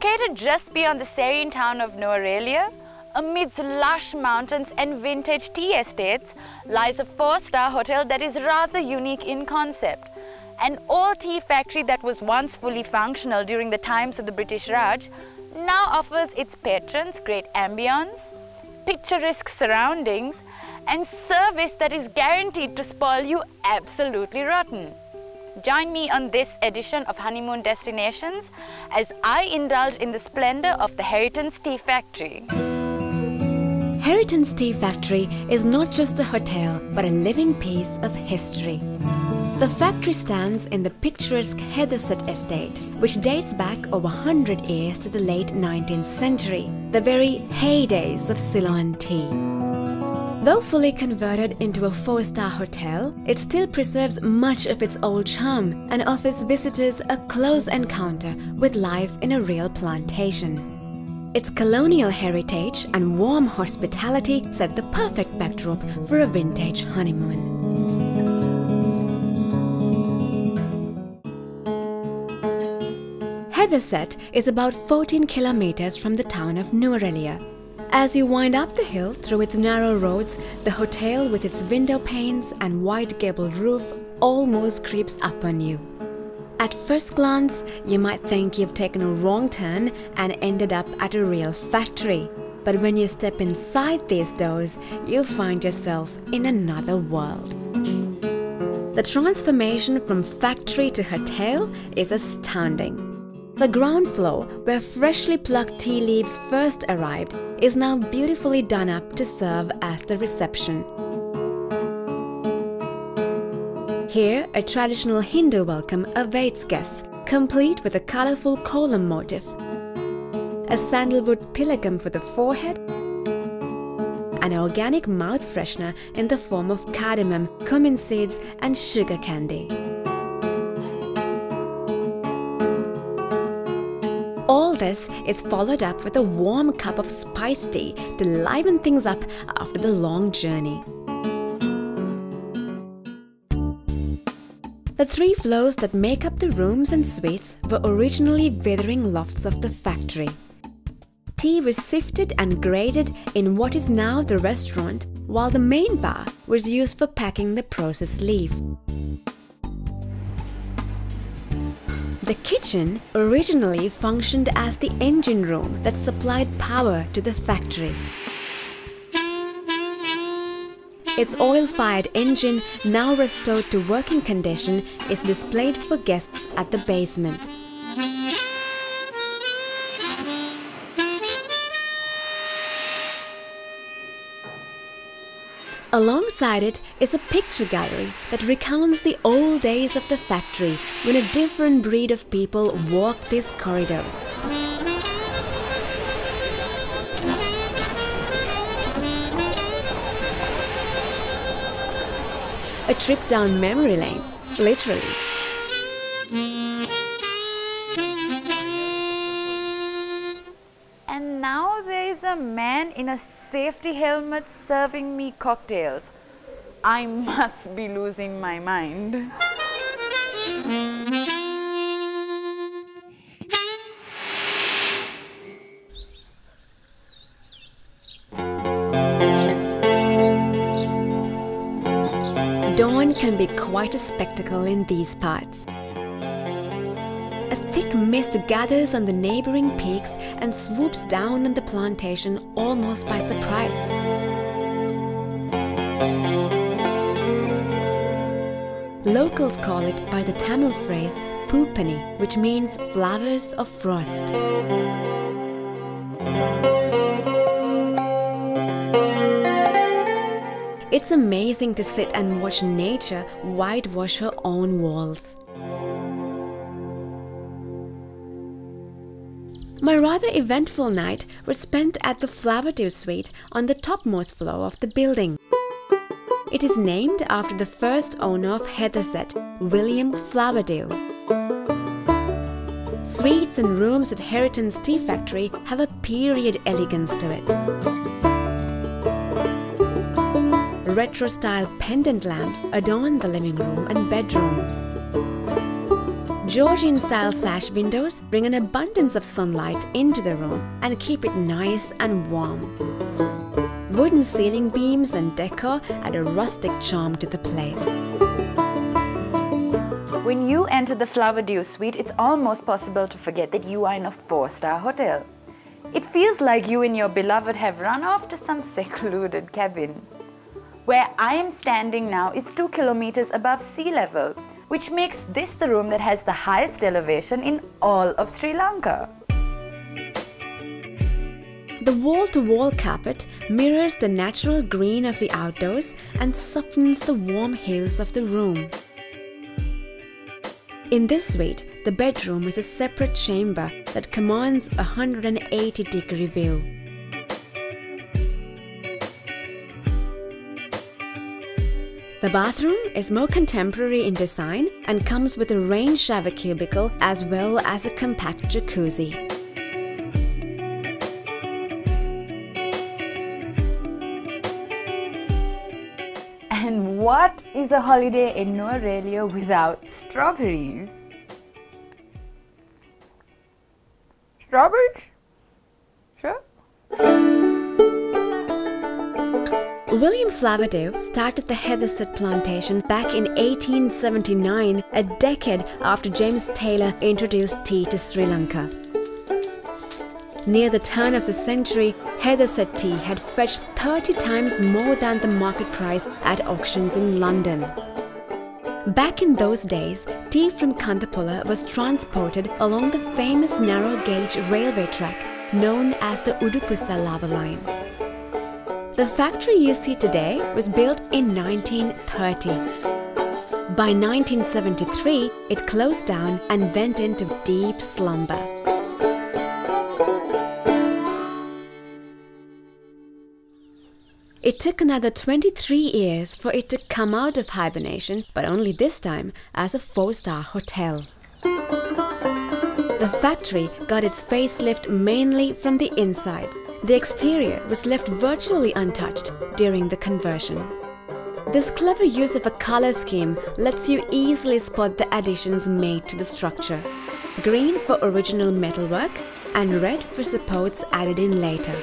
Located just beyond the serene town of Nuwara, amidst lush mountains and vintage tea estates, lies a 4-star hotel that is rather unique in concept. An old tea factory that was once fully functional during the times of the British Raj now offers its patrons great ambience, picturesque surroundings, and service that is guaranteed to spoil you absolutely rotten. Join me on this edition of Honeymoon Destinations as I indulge in the splendor of the Heritence Tea Factory. Heritence Tea Factory is not just a hotel, but a living piece of history. The factory stands in the picturesque Heritence estate, which dates back over 100 years to the late 19th century, the very heydays of Ceylon tea. Though fully converted into a 4-star hotel, it still preserves much of its old charm and offers visitors a close encounter with life in a real plantation. Its colonial heritage and warm hospitality set the perfect backdrop for a vintage honeymoon. Heritence is about 14 kilometers from the town of Nuwara. As you wind up the hill through its narrow roads, the hotel with its window panes and white gabled roof almost creeps up on you. At first glance, you might think you've taken a wrong turn and ended up at a real factory. But when you step inside these doors, you'll find yourself in another world. The transformation from factory to hotel is astounding. The ground floor, where freshly plucked tea leaves first arrived, is now beautifully done up to serve as the reception. Here, a traditional Hindu welcome awaits guests, complete with a colorful kolam motif, a sandalwood tilakam for the forehead, an organic mouth freshener in the form of cardamom, cumin seeds and sugar candy. All this is followed up with a warm cup of spiced tea to liven things up after the long journey. The 3 floors that make up the rooms and suites were originally withering lofts of the factory. Tea was sifted and graded in what is now the restaurant, while the main bar was used for packing the processed leaf. The kitchen originally functioned as the engine room that supplied power to the factory. Its oil-fired engine, now restored to working condition, is displayed for guests at the basement. Alongside it is a picture gallery that recounts the old days of the factory when a different breed of people walked these corridors. A trip down memory lane, literally. And now there is a man in a safety helmet serving me cocktails. I must be losing my mind. Dawn can be quite a spectacle in these parts. A thick mist gathers on the neighboring peaks and swoops down on the plantation almost by surprise. Locals call it by the Tamil phrase "Poopani," which means flowers of frost. It's amazing to sit and watch nature whitewash her own walls. My rather eventful night was spent at the Flowerdew Suite on the topmost floor of the building. It is named after the first owner of Heritence, William Flowerdew. Suites and rooms at Heritence Tea Factory have a period elegance to it. Retro-style pendant lamps adorn the living room and bedroom. Georgian-style sash windows bring an abundance of sunlight into the room and keep it nice and warm. Wooden ceiling beams and decor add a rustic charm to the place. When you enter the Flower Dew suite, it's almost possible to forget that you are in a 4-star hotel. It feels like you and your beloved have run off to some secluded cabin. Where I am standing now is 2 kilometers above sea level, which makes this the room that has the highest elevation in all of Sri Lanka. The wall-to-wall carpet mirrors the natural green of the outdoors and softens the warm hues of the room. In this suite, the bedroom is a separate chamber that commands a 180-degree view. The bathroom is more contemporary in design and comes with a rain shower cubicle as well as a compact jacuzzi. And what is a holiday in Nuwara without strawberries? Strawberries? Sure. William Flowerdew started the Heritence plantation back in 1879, a decade after James Taylor introduced tea to Sri Lanka. Near the turn of the century, Heritence tea had fetched 30 times more than the market price at auctions in London. Back in those days, tea from Kantapula was transported along the famous narrow-gauge railway track known as the Udupussa lava line. The factory you see today was built in 1930. By 1973, it closed down and went into deep slumber. It took another 23 years for it to come out of hibernation, but only this time as a 4-star hotel. The factory got its facelift mainly from the inside. The exterior was left virtually untouched during the conversion. This clever use of a color scheme lets you easily spot the additions made to the structure. Green for original metalwork and red for supports added in later.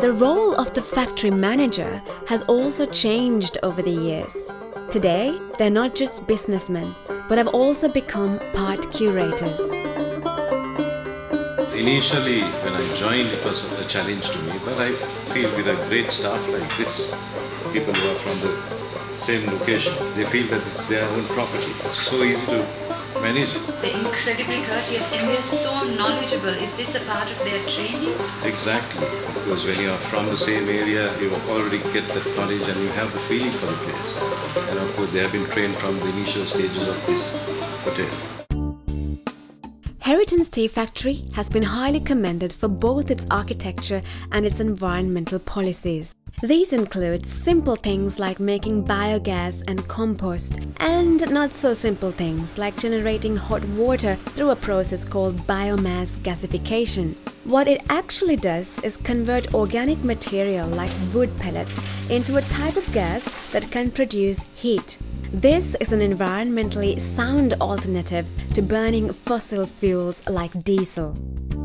The role of the factory manager has also changed over the years. Today, they're not just businessmen, but have also become part curators. Initially, when I joined, it was a challenge to me, but I feel with a great staff like this, people who are from the same location, they feel that it's their own property. It's so easy to manage it. They're incredibly courteous and they're so knowledgeable. Is this a part of their training? Exactly, because when you are from the same area, you already get that knowledge and you have the feeling for the place. And of course, they have been trained from the initial stages of this hotel. Heritence Tea Factory has been highly commended for both its architecture and its environmental policies. These include simple things like making biogas and compost, and not so simple things like generating hot water through a process called biomass gasification. What it actually does is convert organic material like wood pellets into a type of gas that can produce heat. This is an environmentally sound alternative to burning fossil fuels like diesel.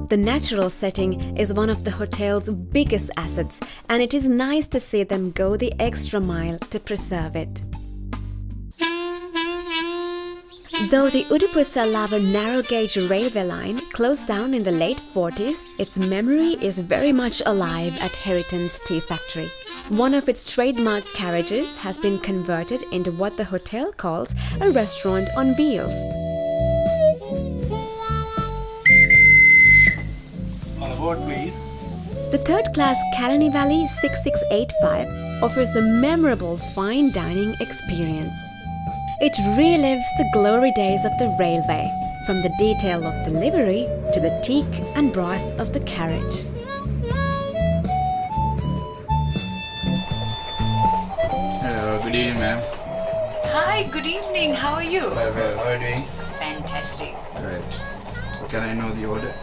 The natural setting is one of the hotel's biggest assets, and it is nice to see them go the extra mile to preserve it. Though the Udupussa narrow-gauge railway line closed down in the late 40s, its memory is very much alive at Heritence Tea Factory. One of its trademark carriages has been converted into what the hotel calls a restaurant on wheels. On board, please. The third-class Kalani Valley 6685 offers a memorable fine dining experience. It relives the glory days of the railway, from the detail of the livery to the teak and brass of the carriage. Hello, good evening, ma'am. Hi, good evening. How are you? Well, how are you doing? Fantastic. Right. Can I know the order?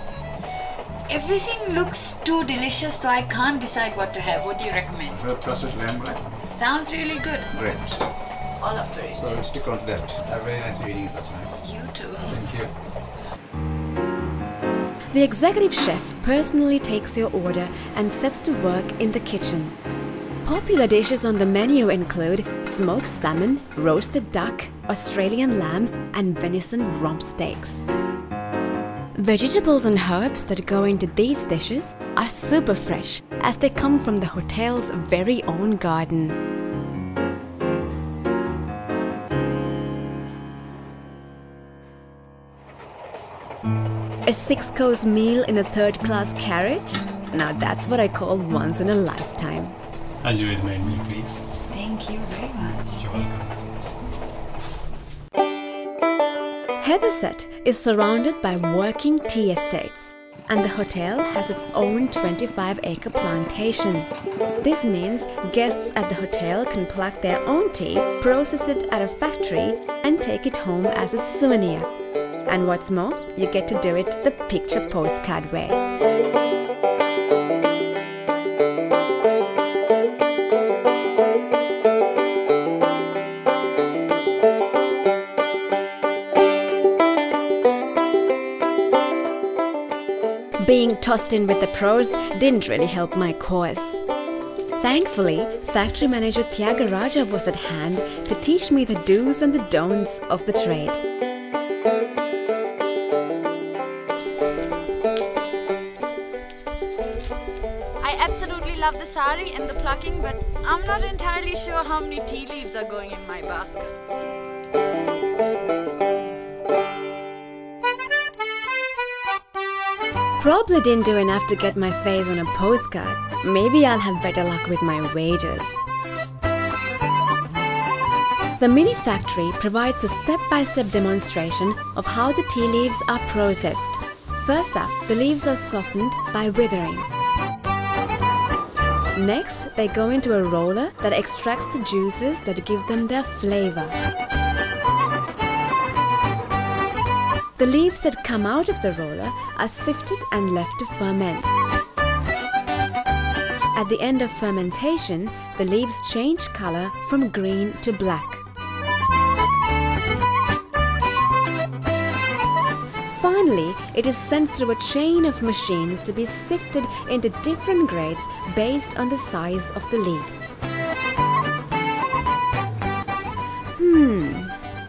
Everything looks too delicious, so I can't decide what to have. What do you recommend? Processed lamb bread. Sounds really good. Great. all up to it. So we'll stick on to that. Have a very nice evening, that's ma'am. You too. Thank you. The executive chef personally takes your order and sets to work in the kitchen. Popular dishes on the menu include smoked salmon, roasted duck, Australian lamb and venison rump steaks. Vegetables and herbs that go into these dishes are super fresh as they come from the hotel's very own garden. A 6-course meal in a third-class carriage? Now that's what I call once in a lifetime. Enjoy the menu, please. Thank you very much. You're welcome. Herithenset is surrounded by working tea estates, and the hotel has its own 25-acre plantation. This means guests at the hotel can pluck their own tea, process it at a factory, and take it home as a souvenir. And what's more, you get to do it the picture postcard way. Being tossed in with the pros didn't really help my cause. Thankfully, factory manager Tyagaraja was at hand to teach me the do's and the don'ts of the trade. I absolutely love the sari and the plucking, but I'm not entirely sure how many tea leaves are going in my basket. Probably didn't do enough to get my face on a postcard. Maybe I'll have better luck with my wages. The mini factory provides a step-by-step demonstration of how the tea leaves are processed. First up, the leaves are softened by withering. Next, they go into a roller that extracts the juices that give them their flavor. The leaves that come out of the roller are sifted and left to ferment. At the end of fermentation, the leaves change color from green to black. Finally, it is sent through a chain of machines to be sifted into different grades based on the size of the leaf.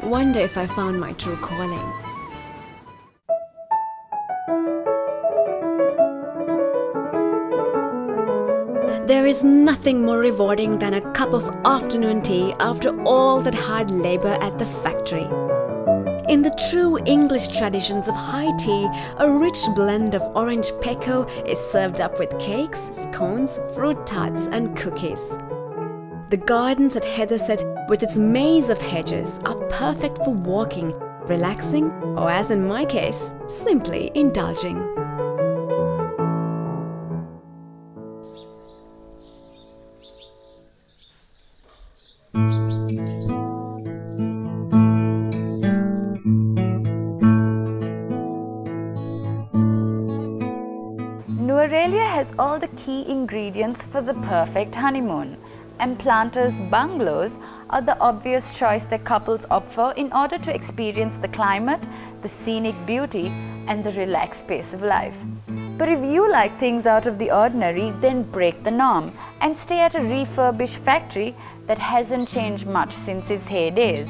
Wonder if I found my true calling. There is nothing more rewarding than a cup of afternoon tea after all that hard labor at the factory. In the true English traditions of high tea, a rich blend of orange pekoe is served up with cakes, scones, fruit tarts and cookies. The gardens at Herithenset, with its maze of hedges, are perfect for walking, relaxing, or as in my case, simply indulging. Nuwara has all the key ingredients for the perfect honeymoon, and planters' bungalows are the obvious choice that couples opt for in order to experience the climate, the scenic beauty, and the relaxed pace of life. But if you like things out of the ordinary, then break the norm and stay at a refurbished factory that hasn't changed much since its heydays.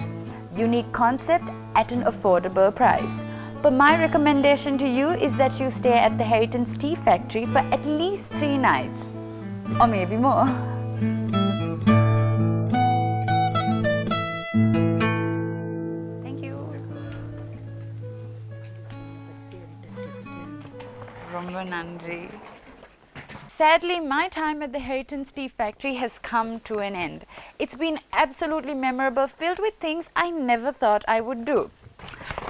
Unique concept at an affordable price. But my recommendation to you is that you stay at the Heritence Tea Factory for at least 3 nights, or maybe more. Thank you. Romba nandri. Sadly, my time at the Heritence Tea Factory has come to an end. It's been absolutely memorable, filled with things I never thought I would do.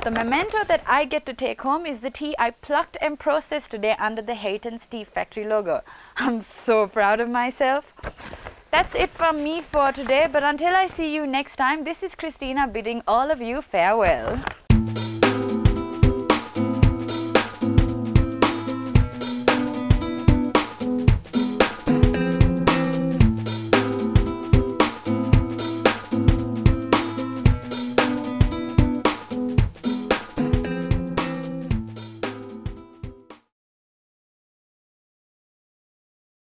The memento that I get to take home is the tea I plucked and processed today under the Heritence Tea Factory logo. I'm so proud of myself. That's it from me for today, but until I see you next time, this is Christina bidding all of you farewell.